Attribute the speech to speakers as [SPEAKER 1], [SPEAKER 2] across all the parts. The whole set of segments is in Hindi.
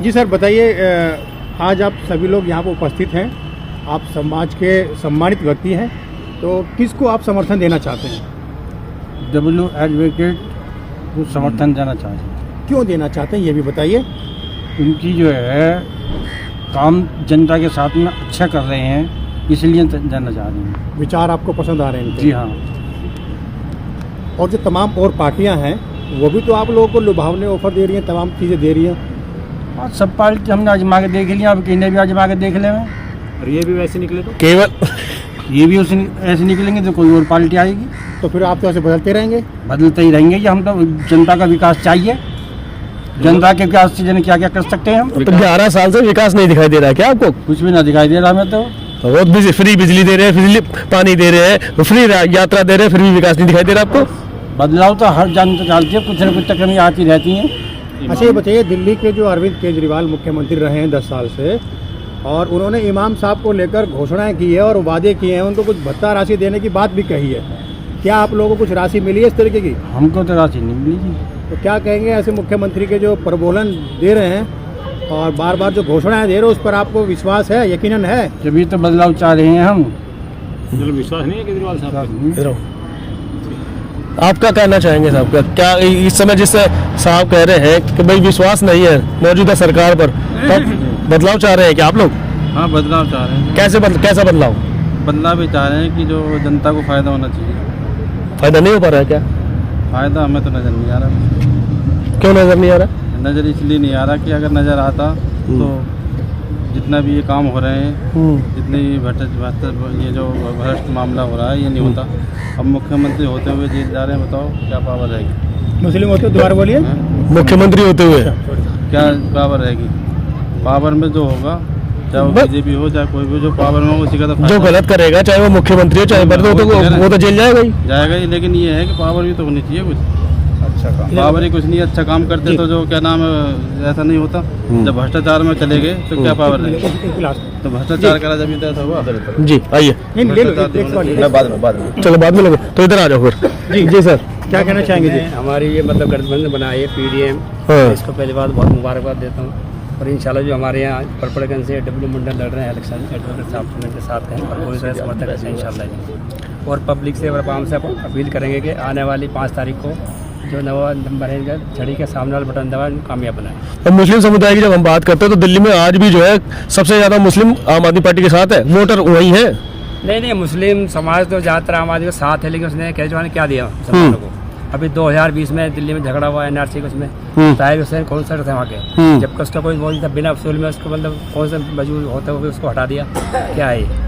[SPEAKER 1] जी सर बताइए, आज आप सभी लोग यहाँ पर उपस्थित हैं, आप समाज के सम्मानित व्यक्ति हैं, तो किसको आप समर्थन देना चाहते हैं?
[SPEAKER 2] डब्ल्यू एडवोकेट को समर्थन देना चाहते हैं।
[SPEAKER 1] क्यों देना चाहते हैं ये भी बताइए।
[SPEAKER 2] उनकी जो है काम जनता के साथ में अच्छा कर रहे हैं, इसलिए देना चाह रहे हैं।
[SPEAKER 1] विचार आपको पसंद आ रहे हैं इनके?
[SPEAKER 2] जी हाँ।
[SPEAKER 1] और जो तमाम और पार्टियां हैं वो भी तो आप लोगों को लुभावने ऑफर दे रही हैं, तमाम चीज़ें दे रही हैं।
[SPEAKER 2] और सब पार्टी हमने आजमा के देख लिया, अब किन्हें भी आजमा के देख ले।
[SPEAKER 1] और ये भी वैसे निकले तो
[SPEAKER 3] केवल
[SPEAKER 2] ये भी उसे ऐसे निकलेंगे तो कोई और पार्टी आएगी।
[SPEAKER 1] तो फिर आप तो ऐसे बदलते रहेंगे?
[SPEAKER 2] बदलते ही रहेंगे कि हम तो जनता का विकास चाहिए। जनता के विकास से जन क्या क्या कर सकते हैं हम।
[SPEAKER 3] तो 11 साल से विकास नहीं दिखाई दे रहा है क्या आपको?
[SPEAKER 2] कुछ भी ना दिखाई दे रहा हमें तो।
[SPEAKER 3] वो फ्री बिजली दे रहे हैं, फ्री पानी दे रहे हैं, फ्री यात्रा दे रहे हैं, फिर भी विकास नहीं दिखाई दे रहा आपको?
[SPEAKER 2] बदलाव तो हर जनता चाहती है, कुछ न कुछ तकनीक आती रहती हैं।
[SPEAKER 1] अच्छा ये बताइए, दिल्ली के जो अरविंद केजरीवाल मुख्यमंत्री रहे हैं 10 साल से, और उन्होंने इमाम साहब को लेकर घोषणाएं की है और वादे किए हैं, उनको कुछ भत्ता राशि देने की बात भी कही है। क्या आप लोगों को कुछ राशि मिली है इस तरीके की?
[SPEAKER 2] हमको तो राशि नहीं मिली जी।
[SPEAKER 1] तो क्या कहेंगे ऐसे मुख्यमंत्री के जो प्रबोधन दे रहे हैं और बार बार जो घोषणाएं दे रहे हो, उस पर आपको विश्वास है, यकीनन है?
[SPEAKER 2] जब तो बदलाव चाह रहे हैं हम।
[SPEAKER 1] विश्वास नहीं है केजरीवाल साहब?
[SPEAKER 3] आपका कहना चाहेंगे साहब का क्या इस समय जिस साहब कह रहे हैं कि भाई विश्वास नहीं है मौजूदा सरकार पर, तब बदलाव चाह रहे हैं क्या आप लोग?
[SPEAKER 2] हाँ बदलाव चाह रहे हैं।
[SPEAKER 3] कैसा बदलाव?
[SPEAKER 2] बदलाव भी चाह रहे हैं कि जो जनता को फायदा होना चाहिए।
[SPEAKER 3] फायदा नहीं हो पा रहा है क्या?
[SPEAKER 2] फायदा हमें तो नजर नहीं आ रहा।
[SPEAKER 3] क्यों नजर नहीं आ रहा?
[SPEAKER 2] नजर इसलिए नहीं आ रहा कि अगर नजर आता तो जितना भी ये काम हो रहे हैं, जितने ये जो भ्रष्ट मामला हो रहा है ये नहीं होता। अब मुख्यमंत्री होते हुए जेल जा रहे हैं, बताओ क्या पावर रहेगी?
[SPEAKER 1] मुस्लिम होते दोबारा बोलिए।
[SPEAKER 3] मुख्यमंत्री होते हुए
[SPEAKER 2] क्या पावर रहेगी? पावर में जो होगा, चाहे वो बीजेपी हो चाहे कोई भी, जो पावर में उसी का तो
[SPEAKER 3] जो गलत करेगा, चाहे वो मुख्यमंत्री हो चाहे वो तो जेल जाएगा ही।
[SPEAKER 2] लेकिन ये है कि पावर भी तो होनी चाहिए कुछ। अच्छा काम पावर ही कुछ नहीं, अच्छा काम करते तो जो क्या नाम है ऐसा नहीं होता। जब भ्रष्टाचार में चले गए तो क्या पावर रहेगी? तो भ्रष्टाचार करा जब तो ऐसा हुआ।
[SPEAKER 3] जी आइए,
[SPEAKER 2] बाद में
[SPEAKER 3] चलो बाद में लोग तो इधर आ जाओ फिर। जी सर
[SPEAKER 1] क्या कहना चाहेंगे जी?
[SPEAKER 4] हमारी ये मतलब गठबंधन बना है PDM, इसको पहली बात बहुत मुबारकबाद देता हूँ। और इंशाल्लाह जो हमारे यहाँ परपड़गंज से डब्ल्यू मंडल लड़ रहे हैं इलेक्शन, एडवोकेट साहब के साथ हैं और पूरी तरह समर्थन करते हैं इंशाल्लाह। और पब्लिक से और आवाम से अपील करेंगे कि आने वाली 5 तारीख को जो नवा नंबर है छड़ी के सामने वाला बटन दबा कामयाब बनाए।
[SPEAKER 3] अब मुस्लिम समुदाय की जब हम बात करते हैं तो दिल्ली में आज भी जो है सबसे ज़्यादा मुस्लिम आम आदमी पार्टी के साथ है, वोटर वही है।
[SPEAKER 4] नहीं, मुस्लिम समाज तो ज़्यादातर आम आदमी के साथ है, लेकिन उसने केजरीवाल ने क्या दिया मुसलमानों को? अभी 2020 में दिल्ली में झगड़ा हुआ NRC उसमें ताहिर हुसैन कौन सा थे वहाँ के, जबकि उसका कोई बोल था बिना अफसूल में उसको मतलब कौन सा मजबूर होते हुए उसको हटा दिया। क्या है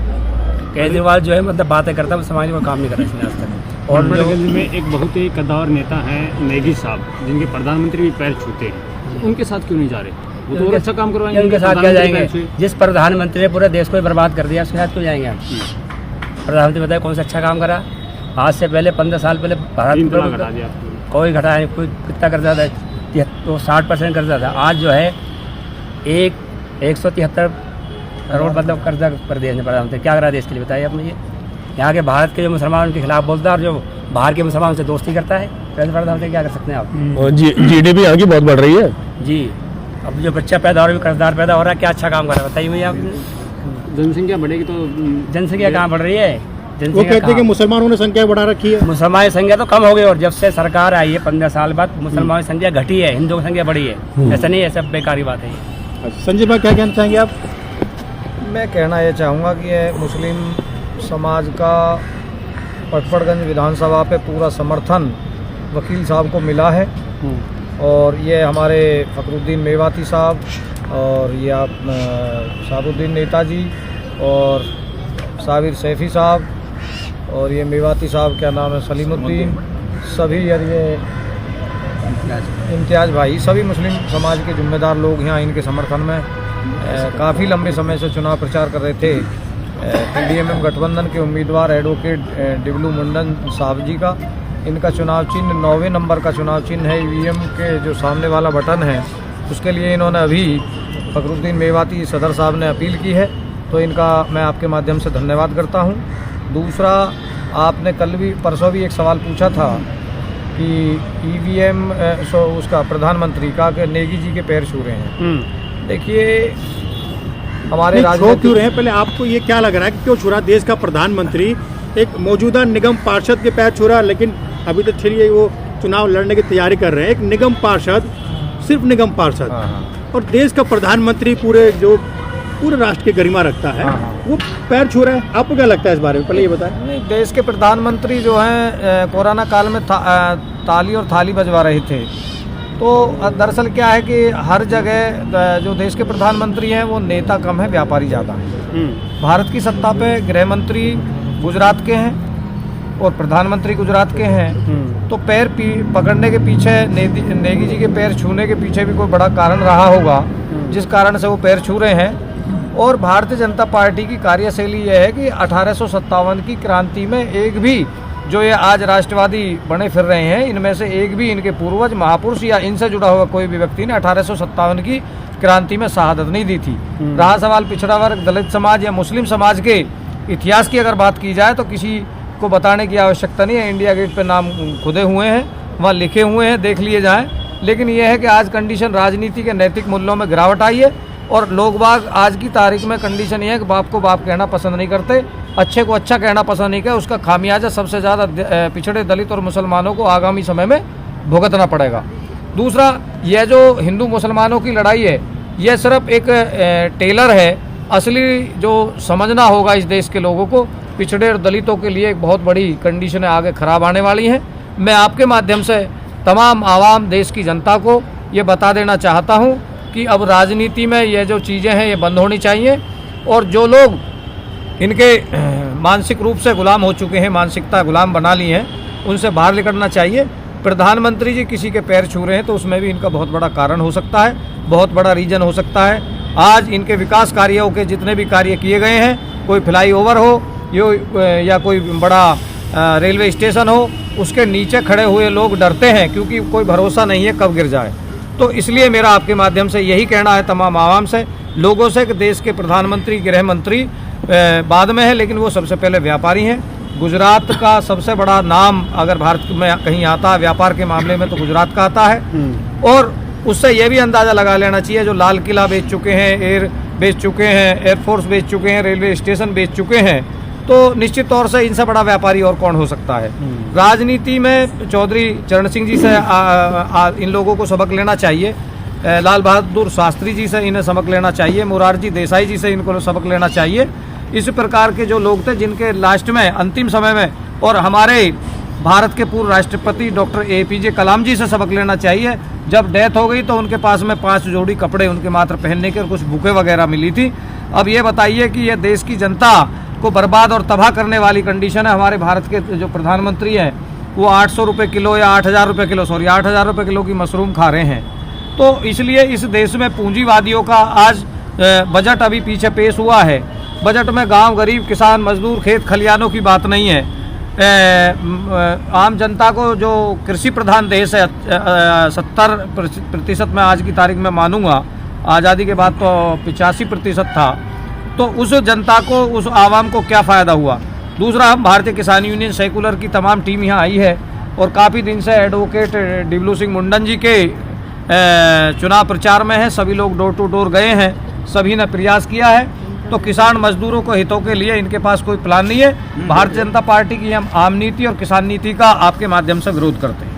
[SPEAKER 4] केजरीवाल जो है मतलब बातें करता है, समाज में काम नहीं कर रहा इसने आज तक।
[SPEAKER 5] और परपड़गंज में एक बहुत ही कद्दावर नेता हैं नेगी साहब, जिनके प्रधानमंत्री भी पैर छूते हैं, उनके साथ क्यों नहीं जा रहे? वो तो और अच्छा काम करवाएंगे।
[SPEAKER 4] उनके साथ क्या जाएंगे? जिस प्रधानमंत्री ने पूरे देश को बर्बाद कर दिया उसके साथ क्यों जाएंगे हम? प्रधानमंत्री बताए कौन सा अच्छा काम करा? आज से पहले 15 साल पहले भारत कोई घटा है, कोई कितना करता था? तो 60% कर्जा था। आज जो है 173 करोड़ मतलब कर्जा प्रदेश ने प्रधानमंत्री क्या करा देश के लिए? बताइए आप मुझे। यहाँ के भारत के जो मुसलमान उनके खिलाफ बोलता है और जो बाहर के मुसलमान से दोस्ती करता है, कैसे प्रधानमंत्री क्या कर सकते हैं आप?
[SPEAKER 3] GDP यहाँ की बहुत बढ़ रही है
[SPEAKER 4] जी। अब जो बच्चा पैदा हो रहा है, कर्जदार पैदा हो रहा है, क्या अच्छा काम कर रहा है बताइए मुझे आप।
[SPEAKER 5] जनसंख्या बढ़ेगी तो
[SPEAKER 4] जनसंख्या कहाँ बढ़ रही है?
[SPEAKER 1] वो कहते हैं कि मुसलमानों ने संख्या बढ़ा रखी है।
[SPEAKER 4] मुसलमान की संख्या तो कम हो गई, और जब से सरकार आई है 15 साल बाद मुसलमानों की संख्या घटी है, हिंदुओं की संख्या बढ़ी है। ऐसा नहीं है, सब बेकारी बात है।
[SPEAKER 1] संजय भाई क्या कहना चाहेंगे आप?
[SPEAKER 6] मैं कहना ये चाहूँगा कि ये मुस्लिम समाज का परपड़गंज विधानसभा पे पूरा समर्थन वकील साहब को मिला है। और ये हमारे फखरुद्दीन मेवाती साहब और ये आप सादुद्दीन नेताजी और साबिर सैफी साहब और ये मेवाती साहब क्या नाम है सलीमुद्दीन, सभी यार ये इम्तियाज़ भाई, सभी मुस्लिम समाज के जिम्मेदार लोग यहाँ इनके समर्थन में काफ़ी लंबे समय से चुनाव प्रचार कर रहे थे। PDM गठबंधन के उम्मीदवार एडवोकेट डब्ल्यू मंडल साहब जी का, इनका चुनाव चिन्ह 9वें नंबर का चुनाव चिन्ह है। EVM के जो सामने वाला बटन है उसके लिए इन्होंने अभी फखरुद्दीन मेवाती सदर साहब ने अपील की है, तो इनका मैं आपके माध्यम से धन्यवाद करता हूं। दूसरा, आपने कल भी परसों भी एक सवाल पूछा था कि EVM उसका प्रधानमंत्री का कि नेगी जी के पैर छू रहे हैं। देखिए हमारे
[SPEAKER 1] नहीं, छो क्यों रहे हैं? पहले आपको ये क्या लग रहा है कि क्यों छू रहा? देश का प्रधानमंत्री एक मौजूदा निगम पार्षद के पैर छू रहा, लेकिन अभी तो चलिए वो चुनाव लड़ने की तैयारी कर रहे हैं। एक निगम पार्षद, सिर्फ निगम पार्षद, और देश का प्रधानमंत्री पूरे राष्ट्र की गरिमा रखता है, वो पैर छू रहा है। आपको क्या लगता है इस बारे में? पहले ये बताएं।
[SPEAKER 6] नहीं, देश के प्रधानमंत्री जो हैं कोरोना काल में ताली और थाली बजवा रहे थे। तो दरअसल क्या है कि हर जगह जो देश के प्रधानमंत्री हैं वो नेता कम है, व्यापारी ज़्यादा है। भारत की सत्ता पे गृह मंत्री गुजरात के हैं और प्रधानमंत्री गुजरात के हैं। तो पैर पकड़ने के पीछे, नेगी जी के पैर छूने के पीछे भी कोई बड़ा कारण रहा होगा जिस कारण से वो पैर छू रहे हैं। और भारतीय जनता पार्टी की कार्यशैली यह है कि 1857 की क्रांति में एक भी जो ये आज राष्ट्रवादी बने फिर रहे हैं, इनमें से एक भी इनके पूर्वज, महापुरुष या इनसे जुड़ा हुआ कोई भी व्यक्ति ने 1857 की क्रांति में शहादत नहीं दी थी। रहा सवाल पिछड़ा वर्ग, दलित समाज या मुस्लिम समाज के इतिहास की अगर बात की जाए तो किसी को बताने की आवश्यकता नहीं है। इंडिया गेट पर नाम खुदे हुए हैं, वहाँ लिखे हुए हैं, देख लिए जाएँ। लेकिन यह है कि आज कंडीशन राजनीति के नैतिक मूल्यों में गिरावट आई है और लोग बाग आज की तारीख में कंडीशन ये है कि बाप को बाप कहना पसंद नहीं करते, अच्छे को अच्छा कहना पसंद नहीं करते। उसका खामियाजा सबसे ज़्यादा पिछड़े दलित और मुसलमानों को आगामी समय में भुगतना पड़ेगा। दूसरा, यह जो हिंदू मुसलमानों की लड़ाई है, यह सिर्फ एक टेलर है। असली जो समझना होगा इस देश के लोगों को, पिछड़े और दलितों के लिए एक बहुत बड़ी कंडीशनें आगे खराब आने वाली हैं। मैं आपके माध्यम से तमाम आवाम, देश की जनता को ये बता देना चाहता हूँ कि अब राजनीति में ये जो चीज़ें हैं ये बंद होनी चाहिए और जो लोग इनके मानसिक रूप से गुलाम हो चुके हैं, मानसिकता गुलाम बना ली हैं, उनसे बाहर निकलना चाहिए। प्रधानमंत्री जी किसी के पैर छू रहे हैं तो उसमें भी इनका बहुत बड़ा कारण हो सकता है, बहुत बड़ा रीजन हो सकता है। आज इनके विकास कार्यों के जितने भी कार्य किए गए हैं, कोई फ्लाई ओवर हो या कोई बड़ा रेलवे स्टेशन हो, उसके नीचे खड़े हुए लोग डरते हैं क्योंकि कोई भरोसा नहीं है कब गिर जाए। तो इसलिए मेरा आपके माध्यम से यही कहना है तमाम आवाम से, लोगों से, कि देश के प्रधानमंत्री, गृह मंत्री बाद में है, लेकिन वो सबसे पहले व्यापारी हैं। गुजरात का सबसे बड़ा नाम अगर भारत में कहीं आता है व्यापार के मामले में तो गुजरात का आता है। और उससे यह भी अंदाज़ा लगा लेना चाहिए, जो लाल किला बेच चुके हैं, एयर बेच चुके हैं, एयरफोर्स बेच चुके हैं, रेलवे स्टेशन बेच चुके हैं, तो निश्चित तौर से इनसे बड़ा व्यापारी और कौन हो सकता है। राजनीति में चौधरी चरण सिंह जी से इन लोगों को सबक लेना चाहिए, लाल बहादुर शास्त्री जी से इन्हें सबक लेना चाहिए, मोरारजी देसाई जी से इनको सबक लेना चाहिए। इस प्रकार के जो लोग थे जिनके लास्ट में, अंतिम समय में, और हमारे भारत के पूर्व राष्ट्रपति डॉक्टर APJ कलाम जी से सबक लेना चाहिए। जब डेथ हो गई तो उनके पास में 5 जोड़ी कपड़े उनके मात्र पहनने के और कुछ बुके वगैरह मिली थी। अब ये बताइए कि ये देश की जनता को बर्बाद और तबाह करने वाली कंडीशन है। हमारे भारत के जो प्रधानमंत्री हैं वो 800 रुपये किलो या 8,000 रुपये किलो, 8,000 रुपये किलो की मशरूम खा रहे हैं। तो इसलिए इस देश में पूंजीवादियों का आज बजट अभी पीछे पेश हुआ है। बजट में गांव, गरीब, किसान, मजदूर, खेत खलियानों की बात नहीं है। आम जनता को, जो कृषि प्रधान देश है, 70% में आज की तारीख में मानूंगा, आज़ादी के बाद तो 85% था, तो उस जनता को, उस आवाम को क्या फ़ायदा हुआ। दूसरा, हम भारतीय किसान यूनियन सेकुलर की तमाम टीम यहाँ आई है और काफ़ी दिन से एडवोकेट डिबलू सिंह मुंडन जी के चुनाव प्रचार में है। सभी लोग डोर टू डोर गए हैं, सभी ने प्रयास किया है। तो किसान मजदूरों को हितों के लिए इनके पास कोई प्लान नहीं है। भारतीय जनता पार्टी की हम आम नीति और किसान नीति का आपके माध्यम से विरोध करते हैं।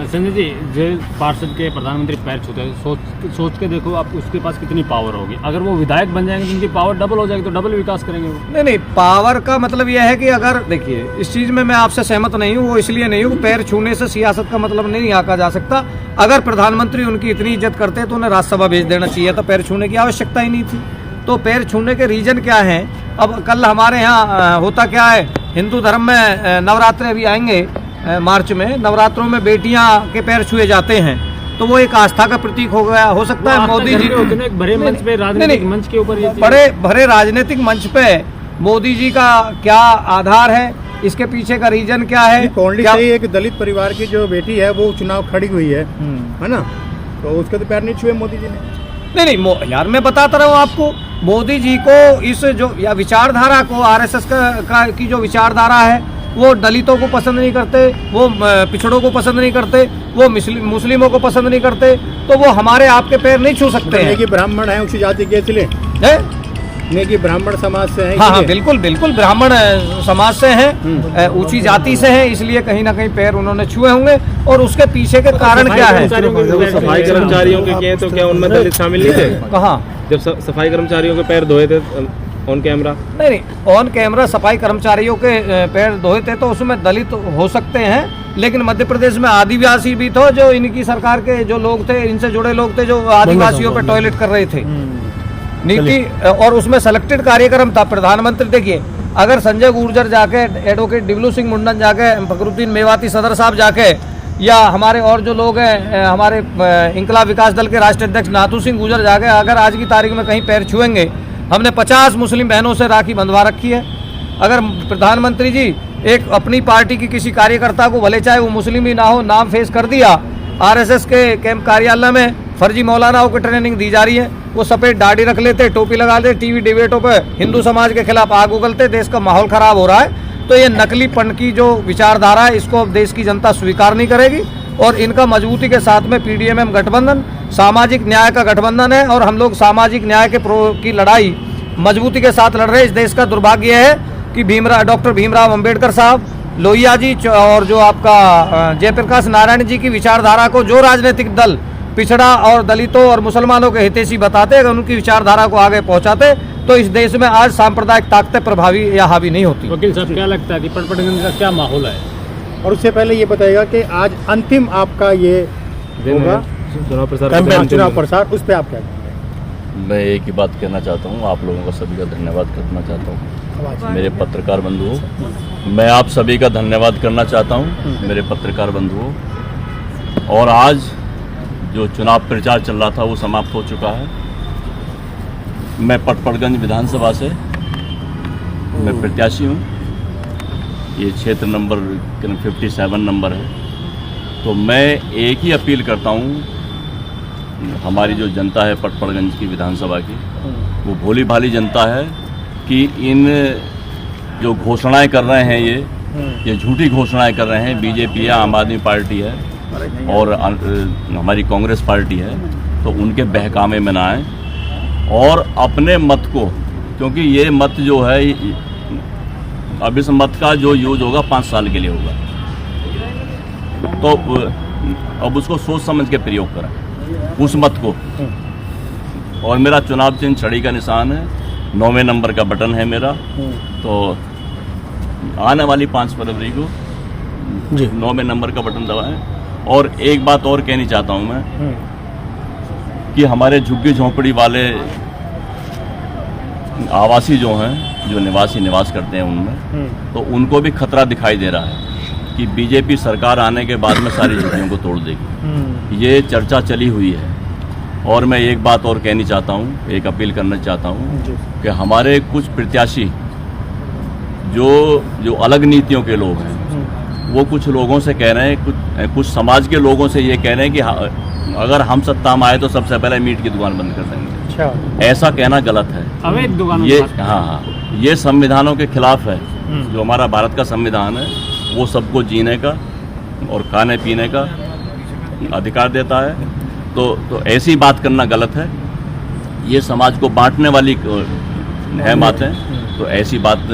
[SPEAKER 5] संजय जी, जो पार्षद के प्रधानमंत्री पैर छूते हैं, सोच के देखो आप उसके पास कितनी पावर होगी। अगर वो विधायक बन जाएंगे, जिनकी पावर डबल हो जाएगी तो डबल विकास करेंगे वो।
[SPEAKER 6] नहीं, पावर का मतलब यह है कि अगर देखिए, इस चीज़ में मैं आपसे सहमत नहीं हूँ। वो इसलिए नहीं हूँ, पैर छूने से सियासत का मतलब नहीं आका जा सकता। अगर प्रधानमंत्री उनकी इतनी इज्जत करते तो उन्हें राज्यसभा भेज देना चाहिए था, पैर छूने की आवश्यकता ही नहीं थी। तो पैर छूने के रीजन क्या हैं? अब कल हमारे यहाँ होता क्या है, हिंदू धर्म में नवरात्रे भी आएंगे मार्च में, नवरात्रों में बेटियां के पैर छुए जाते हैं, तो वो एक आस्था का प्रतीक हो गया, हो सकता है। मोदी जी
[SPEAKER 5] बड़े मंच पे, राजनीतिक मंच के ऊपर,
[SPEAKER 6] बड़े राजनीतिक मंच पे मोदी जी का क्या आधार है, इसके पीछे का रीजन क्या है?
[SPEAKER 1] एक दलित परिवार की जो बेटी है वो चुनाव खड़ी हुई है ना, तो उसके तो पैर नहीं छुए मोदी जी ने।
[SPEAKER 6] नहीं यार, मैं बताता रहा हूँ आपको, मोदी जी को इस जो या विचारधारा को, RSS की जो विचारधारा है, वो दलितों को पसंद नहीं करते, वो पिछड़ों को पसंद नहीं करते, वो मुस्लिमों को पसंद नहीं करते, तो वो हमारे आपके पैर नहीं छू सकते हैं।
[SPEAKER 1] कि ब्राह्मण है उसी जाति के इसलिए कि ब्राह्मण समाज से है।
[SPEAKER 6] हाँ, बिल्कुल बिल्कुल ब्राह्मण समाज से हैं, ऊंची जाति से हैं, इसलिए कहीं ना कहीं पैर उन्होंने छुए होंगे। और उसके पीछे के कारण क्या है?
[SPEAKER 3] सफाई कर्मचारियों के किए तो क्या उनमें दलित शामिल नहीं थे?
[SPEAKER 6] कहाँ?
[SPEAKER 3] जब सफाई कर्मचारियों के पैर धोए थे ऑन कैमरा?
[SPEAKER 6] नहीं, ऑन कैमरा सफाई कर्मचारियों के पैर धोए थे तो उसमें दलित हो सकते हैं, लेकिन मध्य प्रदेश में आदिवासी भी थे, जो इनकी सरकार के जो लोग थे, इनसे जुड़े लोग थे, जो आदिवासियों पर टॉयलेट कर रहे थे। नीति और उसमें सेलेक्टेड कार्यक्रम था। प्रधानमंत्री देखिए, अगर संजय गुर्जर जाके, एडवोकेट डिबलू सिंह मुंडन जाके, फखरुद्दीन मेवाती सदर साहब जाके, या हमारे और जो लोग हैं, हमारे इंकलाब विकास दल के राष्ट्रीय अध्यक्ष नाथू सिंह गुर्जर जाके अगर आज की तारीख में कहीं पैर छुएंगे, हमने 50 मुस्लिम बहनों से राखी बंधवा रखी है। अगर प्रधानमंत्री जी एक अपनी पार्टी की किसी कार्यकर्ता को, भले चाहे वो मुस्लिम ही ना हो, नाम फेस कर दिया, आरएसएस के कैंप कार्यालय में फर्जी मौलानाओं को ट्रेनिंग दी जा रही है, वो सफेद दाढ़ी रख लेते, टोपी लगा लेते, टीवी डिबेटों पे हिंदू समाज के खिलाफ आग उगलते, देश का माहौल खराब हो रहा है। तो ये नकलीपन की जो विचारधारा है, इसको अब देश की जनता स्वीकार नहीं करेगी। और इनका मजबूती के साथ में पीडीएमएम गठबंधन सामाजिक न्याय का गठबंधन है, और हम लोग सामाजिक न्याय के की लड़ाई मजबूती के साथ लड़ रहे हैं। इस देश का दुर्भाग्य है कि डॉक्टर भीमराव अंबेडकर साहब, लोहिया जी और जो आपका जयप्रकाश नारायण जी की विचारधारा को जो राजनीतिक दल पिछड़ा और दलितों और मुसलमानों के हितैषी बताते, अगर उनकी विचारधारा को आगे पहुंचाते, तो इस देश में आज सांप्रदायिक ताकतें प्रभावी या हावी नहीं होती।
[SPEAKER 5] वकील साहब, क्या लगता है कि पटपटगंज का क्या माहौल है?
[SPEAKER 1] और उससे पहले ये बताइएगा कि आज अंतिम आपका ये होगा चुनाव प्रसार, उस पर आप क्या कहेंगे?
[SPEAKER 7] मैं एक ही बात कहना चाहता हूँ, आप लोगों का सभी का धन्यवाद करना चाहता हूँ। मेरे पत्रकार बंधुओं, मैं आप सभी का धन्यवाद करना चाहता हूँ, मेरे पत्रकार बंधुओं। और आज जो चुनाव प्रचार चल रहा था वो समाप्त हो चुका है। मैं पटपड़गंज विधानसभा से मैं प्रत्याशी हूँ। ये क्षेत्र नंबर 57 नंबर है। तो मैं एक ही अपील करता हूँ, हमारी जो जनता है पटपड़गंज की विधानसभा की, वो भोली भाली जनता है कि इन जो घोषणाएं कर रहे हैं, ये झूठी घोषणाएं कर रहे हैं, बीजेपी है, आम आदमी पार्टी है और हमारी कांग्रेस पार्टी है, तो उनके बहकावे में ना आए और अपने मत को, क्योंकि ये मत जो है, अब इस मत का जो यूज होगा 5 साल के लिए होगा, तो अब उसको सोच समझ के प्रयोग करें उस मत को। और मेरा चुनाव चिन्ह छड़ी का निशान है, 9वें नंबर का बटन है मेरा। तो आने वाली 5 फरवरी को 9वें नंबर का बटन दबाएं। और एक बात और कहनी चाहता हूं मैं कि हमारे झुग्गी झोंपड़ी वाले आवासी जो हैं, जो निवास करते हैं उनमें, तो उनको भी खतरा दिखाई दे रहा है कि बीजेपी सरकार आने के बाद में सारी झुग्गियों को तोड़ देगी। ये चर्चा चली हुई है। और मैं एक बात और कहनी चाहता हूँ, एक अपील करना चाहता हूँ कि हमारे कुछ प्रत्याशी जो अलग नीतियों के लोग हैं, वो कुछ लोगों से कह रहे हैं, कुछ समाज के लोगों से ये कह रहे हैं कि अगर हम सत्ता में आए तो सबसे पहले मीट की दुकान बंद कर देंगे। अच्छा, ऐसा कहना गलत है।
[SPEAKER 5] अवैध दुकान,
[SPEAKER 7] ये हाँ, ये संविधानों के खिलाफ है। जो हमारा भारत का संविधान है, वो सबको जीने का और खाने पीने का अधिकार देता है। तो ऐसी बात करना गलत है। ये समाज को बांटने वाली है बातें। तो ऐसी बात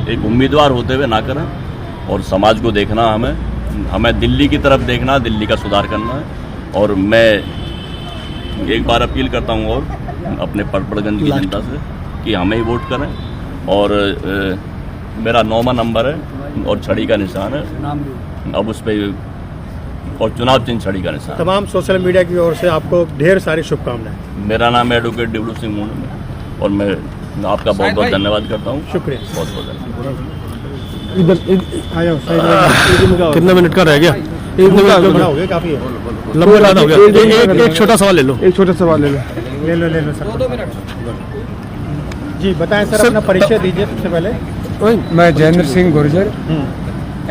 [SPEAKER 7] एक उम्मीदवार होते हुए ना करें और समाज को देखना, हमें दिल्ली की तरफ देखना, दिल्ली का सुधार करना है। और मैं एक बार अपील करता हूँ और अपने पटपड़गंज की जनता से कि हमें ही वोट करें। और मेरा 9वां नंबर है और छड़ी का निशान है अब उस पर, और चुनाव चिन्ह छड़ी का निशान।
[SPEAKER 1] तमाम सोशल मीडिया की ओर से आपको ढेर सारी शुभकामनाएं।
[SPEAKER 7] मेरा नाम है एडवोकेट डिबलू सिंह मुंडन और मैं आपका बहुत बहुत धन्यवाद करता हूँ।
[SPEAKER 1] शुक्रिया,
[SPEAKER 7] बहुत बहुत धन्यवाद।
[SPEAKER 3] कितने मिनट का रह गया?
[SPEAKER 1] बड़ा हो गया, काफी है,
[SPEAKER 3] लंबा ज़्यादा हो गया। एक छोटा सवाल ले लो।
[SPEAKER 1] एक छोटा सवाल ले लो सर। 2 मिनट जी, बताएं सर, अपना परिचय दीजिए सबसे पहले।
[SPEAKER 8] मैं जयेंद्र सिंह गुर्जर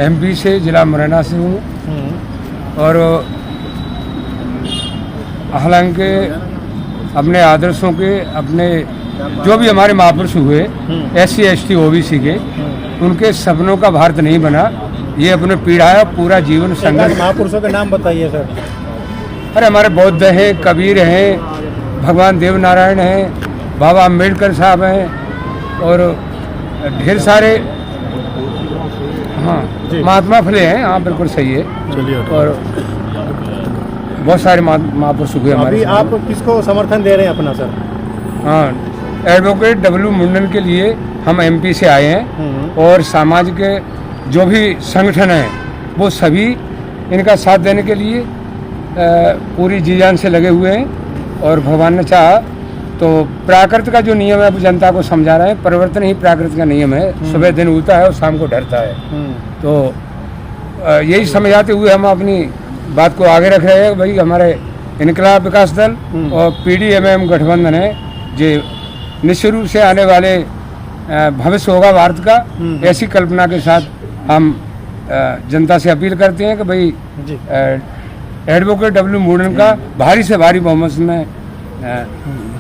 [SPEAKER 8] एमपी से, जिला मुरैना से हूँ। और हालांकि अपने आदर्शों के, अपने जो भी हमारे महापुरुष हुए SC ST OBC के, उनके सपनों का भारत नहीं बना। ये अपने पीढ़ा है, पूरा जीवन संघर्ष।
[SPEAKER 1] महापुरुषों के नाम बताइए सर।
[SPEAKER 8] अरे हमारे बौद्ध हैं, कबीर हैं, भगवान देवनारायण हैं, बाबा अम्बेडकर साहब हैं और ढेर सारे, हाँ महात्मा फुले हैं। हाँ बिल्कुल सही है। और बहुत सारे महापुरुष हुए हमारे।
[SPEAKER 1] अभी आप किसको समर्थन दे रहे हैं अपना सर?
[SPEAKER 8] हाँ, एडवोकेट डब्लू मुंडन के लिए हम एमपी से आए हैं और समाज के जो भी संगठन हैं वो सभी इनका साथ देने के लिए पूरी जी जान से लगे हुए हैं। और भगवान ने चाहा तो प्राकृत का जो नियम है वो जनता को समझा रहे हैं। परिवर्तन ही प्राकृत का नियम है। सुबह दिन उगता है और शाम को ढलता है। तो यही समझाते हुए हम अपनी बात को आगे रख रहे हैं। भाई हमारे इनकलाब विकास दल और पीडीएमएम गठबंधन है जो निश्चित रूप से आने वाले भविष्य होगा भारत का, ऐसी कल्पना के साथ हम जनता से अपील करते हैं कि भाई एडवोकेट डब्लू मुंडन का भारी से भारी बहुमत में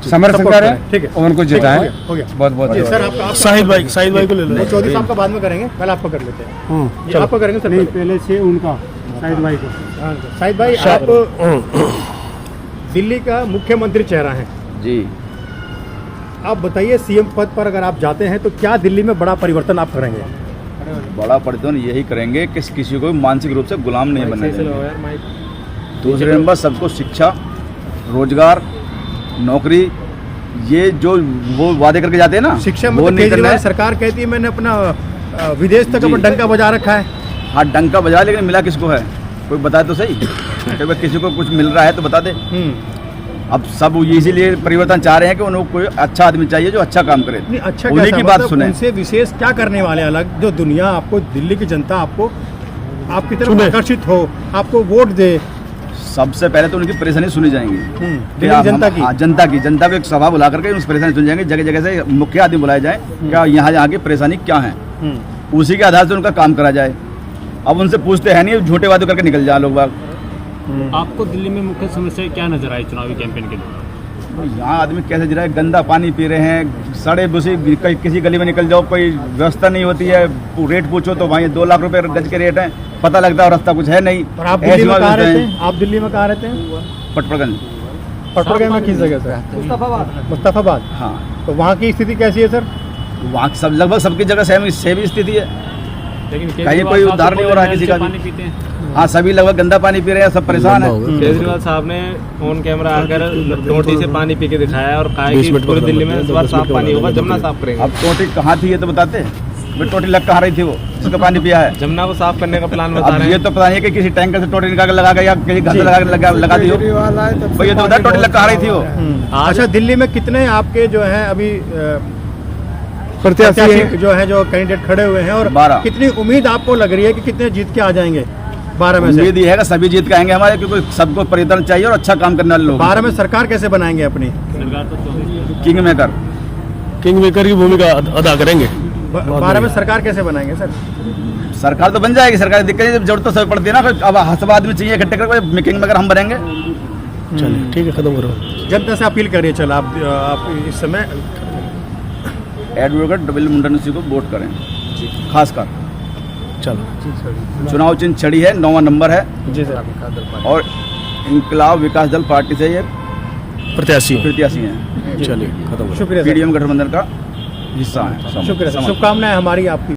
[SPEAKER 8] समर्थन करें और उनको जिताएं। बहुत बहुत
[SPEAKER 1] सर आपका
[SPEAKER 3] शाहिद भाई को ले लो।
[SPEAKER 1] चौधरी साहब का बाद में करेंगे, पहले आपको कर लेते हैं। ये आपको करेंगे सर, नहीं पहले से उनका शाहिद भाई को। हाँ शाहिद भाई, आप दिल्ली का मुख्यमंत्री चेहरा हैं
[SPEAKER 7] जी।
[SPEAKER 1] आप बताइए, सीएम पद पर अगर आप जाते हैं तो क्या दिल्ली में बड़ा परिवर्तन आप करेंगे?
[SPEAKER 9] बड़ा परिवर्तन यही करेंगे कि किसी को मानसिक रूप से गुलाम नहीं बनने देंगे। दूसरे नंबर सबको शिक्षा, रोजगार, नौकरी, ये जो वो वादे करके जाते हैं ना,
[SPEAKER 1] शिक्षा में
[SPEAKER 9] वो
[SPEAKER 1] तो
[SPEAKER 9] नहीं करना
[SPEAKER 1] केजरीवाल
[SPEAKER 9] है।
[SPEAKER 1] सरकार कहती है मैंने अपना विदेश तक अपना डंका बजा रखा है।
[SPEAKER 9] हाँ डंका बजा, लेकिन मिला किसको है? कोई बताए तो सही। कभी किसी को कुछ मिल रहा है तो बता दे। अब सब इसीलिए परिवर्तन चाह रहे हैं कि उनको कोई अच्छा आदमी चाहिए जो अच्छा काम करे।
[SPEAKER 1] नहीं, अच्छा
[SPEAKER 9] उन्हीं
[SPEAKER 1] कैसा?
[SPEAKER 9] की बात
[SPEAKER 1] मतलब
[SPEAKER 9] सुने।
[SPEAKER 1] उनसे विशेष क्या करने वाले अलग, जो दुनिया आपको, दिल्ली की जनता आपको आपकी तरफ आकर्षित हो, आपको वोट दे?
[SPEAKER 9] सबसे पहले तो उनकी परेशानी सुनी जाएंगी।
[SPEAKER 1] दिल्ली की जनता की?
[SPEAKER 9] हाँ, जनता को एक सभा बुला करके उस परेशानी सुनी जाएंगी। जगह जगह से मुख्य आदमी बुलाए जाए, क्या यहाँ की परेशानी क्या है, उसी के आधार से उनका काम करा जाए। अब उनसे पूछते हैं नहीं, झूठे वादे करके निकल जाए लोग बाग।
[SPEAKER 5] आपको दिल्ली में मुख्य समस्या क्या नजर आई चुनावी कैंपेन के दौरान?
[SPEAKER 9] यहाँ आदमी कैसे जी रहा है, गंदा पानी पी रहे हैं, सड़े भूसी, किसी गली में निकल जाओ कोई व्यवस्था नहीं होती है। रेट पूछो तो वहीं 2 लाख रुपए गज के रेट है, पता लगता है रास्ता कुछ है नहीं।
[SPEAKER 1] और आप दिल्ली में कहाँ रहते हैं? आप दिल्ली में कहाँ रहते हैं?
[SPEAKER 9] पटपड़गंज।
[SPEAKER 1] पटपड़गंज में किस जगह से? मुस्तफाबाद।
[SPEAKER 9] हाँ,
[SPEAKER 1] तो वहाँ की स्थिति कैसी है सर?
[SPEAKER 9] वहाँ सब लगभग सबकी जगह सेम स्थिति है।
[SPEAKER 5] लेकिन
[SPEAKER 9] कहीं कोई उद्धार नहीं हो रहा है किसी का भी।
[SPEAKER 5] पानी पीते हैं।
[SPEAKER 9] हाँ, सभी लगभग गंदा पानी पी रहे हैं, सब परेशान है।
[SPEAKER 10] केजरीवाल साहब ने ऑन कैमरा आकर टोटी से पानी पी के दिखाया और कहा कि पूरी दिल्ली में इस बार साफ पानी होगा, जमुना साफ करेंगे।
[SPEAKER 9] अब टोटी कहाँ थी ये तो बताते। वे टोटी लग कहाँ रही थी वो जिसका पानी पिया है?
[SPEAKER 10] जमुना को साफ करने का प्लान बता
[SPEAKER 9] अब
[SPEAKER 10] रहे
[SPEAKER 9] ये
[SPEAKER 10] हैं।
[SPEAKER 9] तो पता नहीं है कि किसी टैंकर से टोटी निकाल कर लगा गया या किसी घर से लगा दी हो। भाई ये तो बता टोटी लग कहाँ रही थी वो।
[SPEAKER 1] अच्छा, दिल्ली में कितने आपके जो हैं अभी
[SPEAKER 3] प्रत्याशी
[SPEAKER 1] जो है, जो कैंडिडेट खड़े हुए हैं, और
[SPEAKER 9] 12।
[SPEAKER 1] कितनी उम्मीद आपको लग रही है कि कितने जीत के आ जाएंगे 12 में से?
[SPEAKER 9] उम्मीद ये है कि सभी जीत के आएंगे हमारे, क्योंकि सबको परिवर्तन चाहिए और अच्छा काम करने वाले लोग।
[SPEAKER 1] 12 में सरकार कैसे बनाएंगे अपनी?
[SPEAKER 9] किंग मेकर
[SPEAKER 3] की भूमिका अदा करेंगे।
[SPEAKER 1] 12 में सरकार कैसे बनाएंगे सर?
[SPEAKER 9] सरकार तो बन जाएगी। सरकार दिक्कत है, जरूरत तो सब पड़ती है ना। अब सब आदमी चाहिए इकट्ठे करके किंग मेकर हम बनेंगे।
[SPEAKER 3] चलिए ठीक है, खत्म करो।
[SPEAKER 1] जनता से अपील करिए। चल आप इस समय
[SPEAKER 9] एडवोकेट डब्लू मुंडन जी को वोट करें, खासकर।
[SPEAKER 3] चलो,
[SPEAKER 9] चुनाव चिन्ह छड़ी है, 9वां नंबर है
[SPEAKER 1] जी सर।
[SPEAKER 9] और इनकलाब विकास दल पार्टी से ये
[SPEAKER 3] प्रत्याशी
[SPEAKER 9] हैं।
[SPEAKER 3] चलिए खत्म करो।
[SPEAKER 1] शुक्रिया सर।
[SPEAKER 9] पीडीएम गठबंधन का हिस्सा है।
[SPEAKER 1] शुक्रिया, शुभकामनाएं हमारी आपकी।